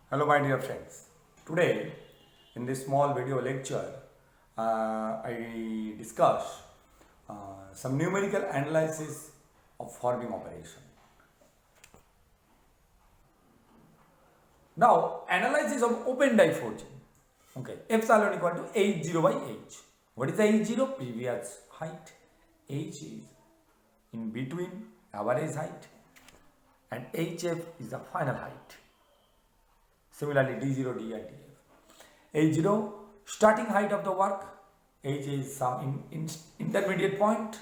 Hello my dear friends. Today in this small video lecture I discuss some numerical analysis of forming operation. Now analysis of open die forging. Okay, epsilon equal to H0 by H. What is the H0? Previous height. H is in between average height and HF is the final height. Similarly, D0, D and DF. H0, starting height of the work. H is some intermediate point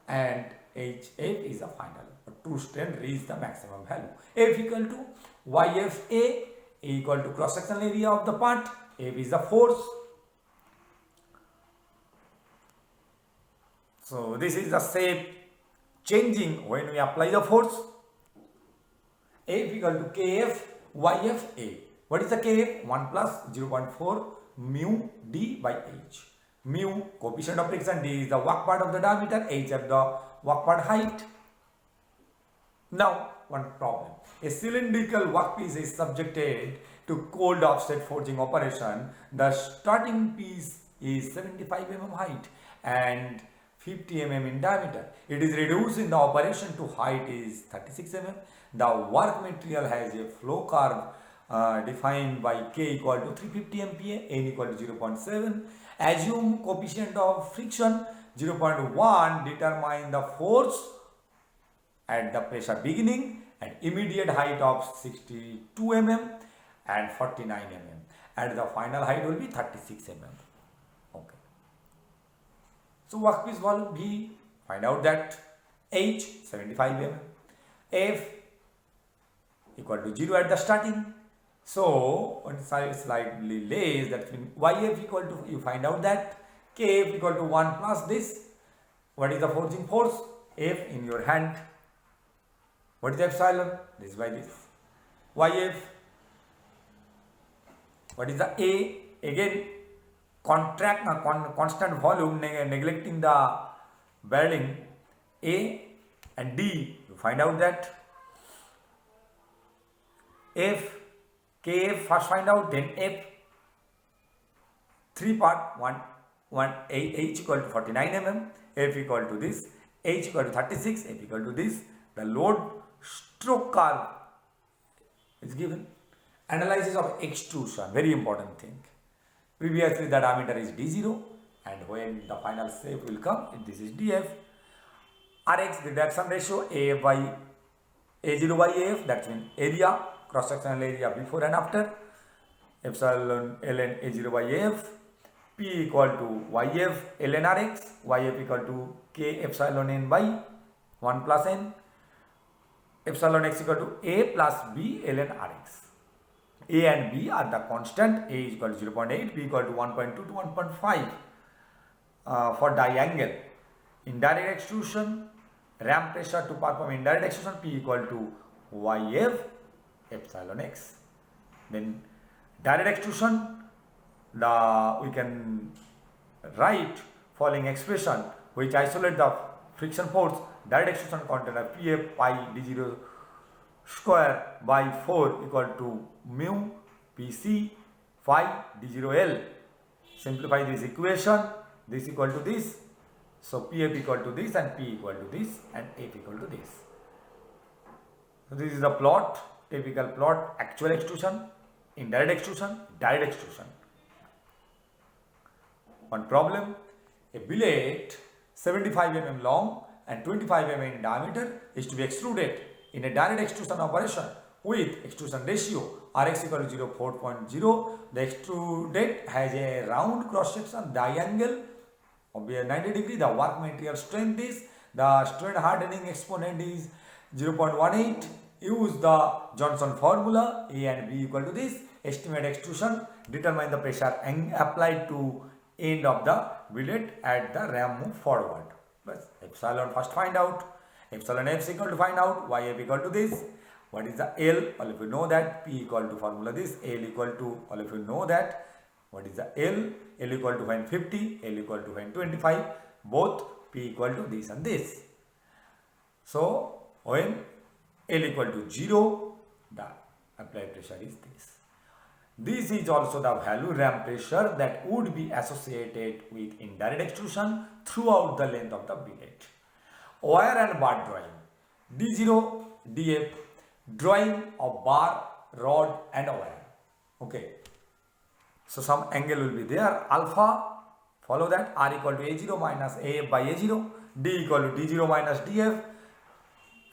and HF is the final. Two strength reach the maximum value. F equal to YFA, A equal to cross-sectional area of the part. F is the force. So this is the shape changing when we apply the force. F equal to KF, YFA. What is the Kf? 1 plus 0.4 mu d by h. Mu, coefficient of friction, d is the work part of the diameter, h of the work part height. Now, one problem. A cylindrical workpiece is subjected to cold offset forging operation. The starting piece is 75 mm height and 50 mm in diameter. It is reduced in the operation to height is 36 mm. The work material has a flow curve defined by K equal to 350 MPa, N equal to 0.7. Assume coefficient of friction 0.1, determine the force at the pressure beginning and immediate height of 62 mm and 49 mm. And the final height will be 36 mm. Okay. So workpiece volume V, find out that H 75 mm, F equal to 0 at the starting. So when slightly less, that means YF equal to, you find out that KF equal to 1 plus this. What is the forging force? F in your hand. What is the epsilon? This by this. YF. What is the A? Again, constant volume, neglecting the bearing. A and D, you find out that F, KF first find out, then F. 3 part, 1 H equal to 49 mm, F equal to this, H equal to 36, F equal to this. The load stroke curve is given. Analysis of extrusion, very important thing. Previously the diameter is D0 and when the final shape will come, this is DF. Rx, reduction ratio, A0 by AF, that means area, cross-sectional area before and after. Epsilon ln A0 by AF. P equal to YF ln Rx, YF equal to K epsilon n by 1 plus n. Epsilon x equal to A plus B ln Rx. A and B are the constant. A is equal to 0.8, B equal to 1.2 to 1.5 for diangle. Indirect extrusion, ram pressure to perform indirect extrusion, P equal to YF epsilon x. Then direct extrusion, we can write following expression which isolate the friction force. Direct extrusion content of PF pi d0 square by 4 equal to mu PC phi d0L. Simplify this equation, this equal to this. So PF equal to this and P equal to this and F equal to this. So this is the plot, typical plot, actual extrusion, indirect extrusion, direct extrusion. One problem, a billet 75 mm long and 25 mm in diameter is to be extruded in a direct extrusion operation with extrusion ratio Rx equal to 0.4. The extruded has a round cross section diangle of 90 degree. The work material strength is, the strain hardening exponent is 0.18. Use the Johnson formula, A and B equal to this. Estimate extrusion, determine the pressure applied to end of the billet at the ram move forward. But epsilon first find out. Epsilon f equal to find out, yf equal to this. What is the L? All of you know that. P equal to formula this. L equal to, all of you know that. What is the L? L equal to when 50, L equal to when 25. Both P equal to this and this. So when L equal to 0, the applied pressure is this. This is also the value ram pressure that would be associated with indirect extrusion throughout the length of the billet. Wire and bar drawing. D0, DF, drawing of bar, rod and wire. Okay. So some angle will be there. Alpha, follow that. R equal to A0 minus AF by A0. D equal to D0 minus DF.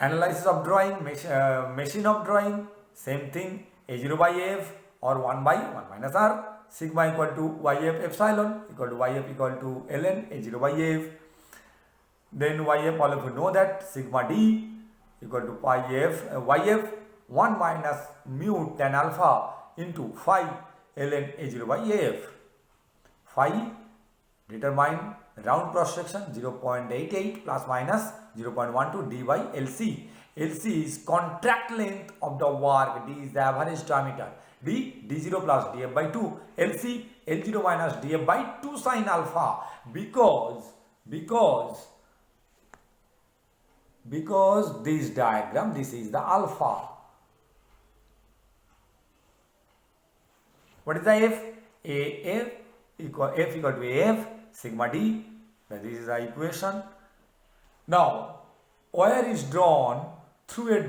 Analysis of drawing, machine of drawing, same thing. A0 by AF or 1 by 1 minus R. Sigma equal to YF epsilon equal to YF equal to ln A0 by AF. Then YF, all of you know that, sigma D equal to pi F, YF 1 minus mu tan alpha into phi ln A0 by AF. Phi, determine round cross section 0.88 plus minus 0.12 d by LC. LC is contract length of the work, D is the average diameter, D, D0 plus df by 2, LC, L0 minus df by 2 sin alpha, because this diagram, this is the alpha. What is the F? F equal to AF sigma D. This is the equation. Now, wire is drawn through a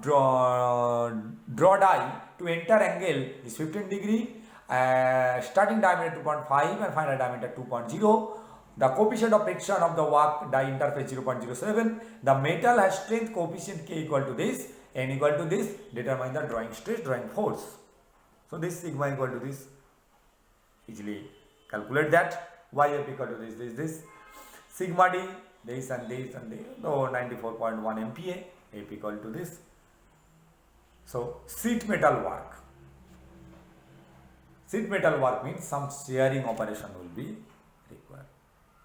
draw die to enter angle is 15 degree. Starting diameter 2.5 and final diameter 2.0. The coefficient of friction of the work die interface 0.07. The metal has strength coefficient K equal to this, N equal to this. Determine the drawing stress, drawing force. So this sigma equal to this. Easily calculate that. YF equal to this. Sigma D, this and this and this. No, 94.1 MPa. F equal to this. So sheet metal work. Sheet metal work means some shearing operation will be required.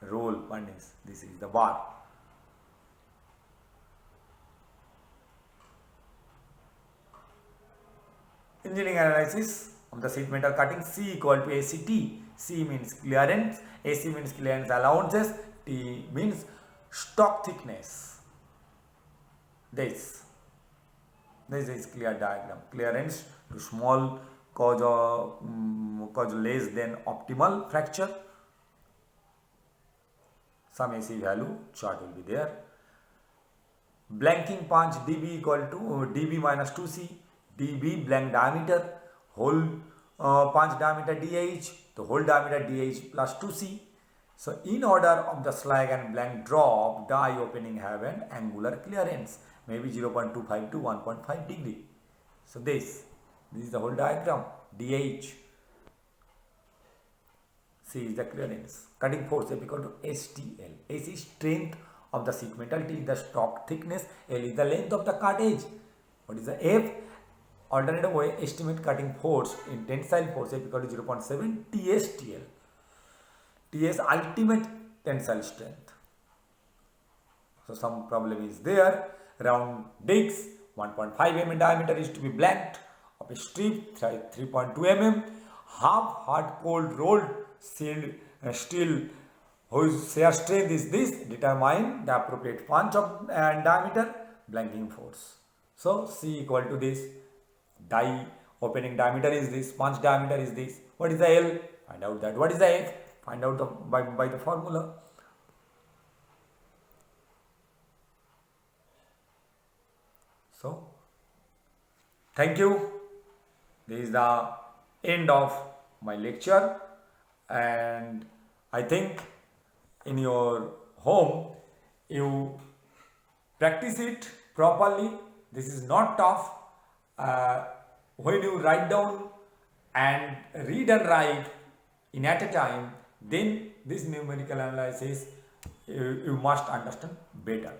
Roll one is, this is the bar. Engineering analysis of the sheet metal cutting. C equal to ACT. C means clearance, AC means clearance allowances, T means stock thickness. This is clear diagram. Clearance to small cause less than optimal fracture. Some AC value chart will be there. Blanking punch dB equal to dB minus 2C. dB blank diameter, whole punch diameter dH, the whole diameter dH plus 2C. So in order of the slag and blank drop, die opening have an angular clearance, maybe 0.25 to 1.5 degree. So this is the whole diagram. dH, C is the clearance. Cutting force F equal to STL. S is strength of the sheet metal, T is the stock thickness, L is the length of the cut edge. What is the F? Alternative way, estimate cutting force in tensile force F equal to 0.7 TSTL. TS ultimate tensile strength. So some problem is there. Round disc 1.5 mm diameter is to be blanked of a strip 3.2 mm. Half hard cold rolled sealed steel whose shear strength is this. Determine the appropriate punch of and diameter, blanking force. So C equal to this. Die opening diameter is this, punch diameter is this. What is the L? Find out that. What is the F? Find out by the formula. So, thank you. This is the end of my lecture, and I think in your home you practice it properly. This is not tough. When you write down and read and write in at a time, then this numerical analysis you must understand better.